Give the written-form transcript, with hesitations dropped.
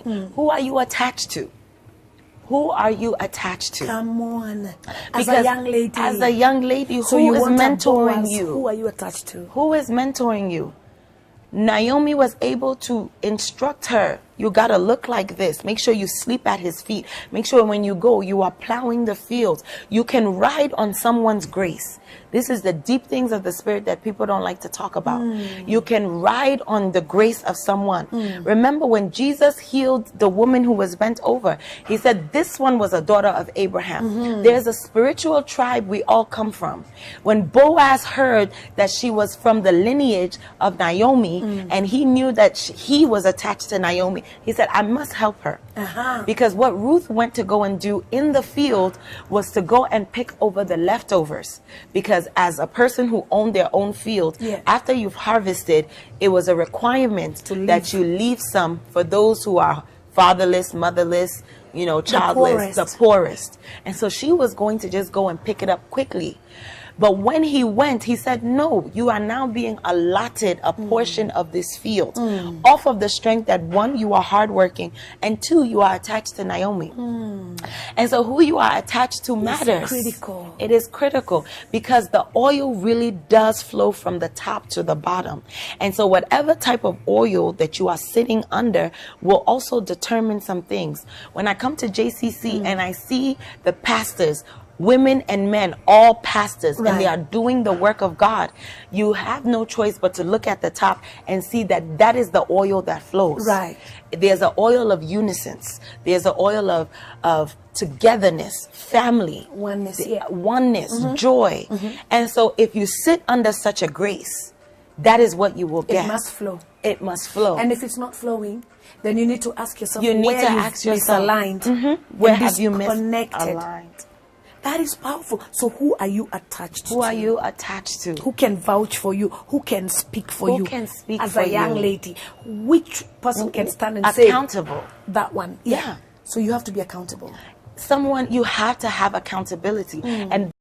Who are you attached to? Who are you attached to? Come on. As Because a young lady. As a young lady, So who you is want a mentoring Boaz. you? Who are you attached to? Who is mentoring you? Naomi was able to instruct her. You got to look like this. Make sure you sleep at his feet. Make sure when you go, you are plowing the fields. You can ride on someone's grace. This is the deep things of the spirit that people don't like to talk about. You can ride on the grace of someone. Remember when Jesus healed the woman who was bent over, he said this one was a daughter of Abraham. There's a spiritual tribe we all come from. When Boaz heard that she was from the lineage of Naomi, and he knew that he was attached to Naomi, he said, I must help her. Because what Ruth went to go and do in the field was to go and pick over the leftovers. Because as a person who owned their own field, after you've harvested, it was a requirement that you leave some for those who are fatherless, motherless, you know, childless, the poorest. And so she was going to just go and pick it up quickly. But when he went, he said, no, you are now being allotted a portion of this field off of the strength that, one, you are hardworking, and two, you are attached to Naomi. And so who you are attached to matters. It's critical. It is critical because the oil really does flow from the top to the bottom. And so whatever type of oil that you are sitting under will also determine some things. When I come to JCC and I see the pastors, women and men, all pastors, and they are doing the work of God, you have no choice but to look at the top and see that that is the oil that flows. There's an oil of unison. There's an oil of togetherness, family, oneness, joy. And so if you sit under such a grace, that is what you will get. It must flow. It must flow. And if it's not flowing, then you need to ask yourself, you need where to ask yourself, misaligned, where have you misaligned? That is powerful. So who are you attached to? Who are you attached to? Who can vouch for you? Who can speak for you? Who can speak as for a young you? lady? Which person can stand and say accountable? That one. Yeah. So you have to be accountable. Someone, you have to have accountability. And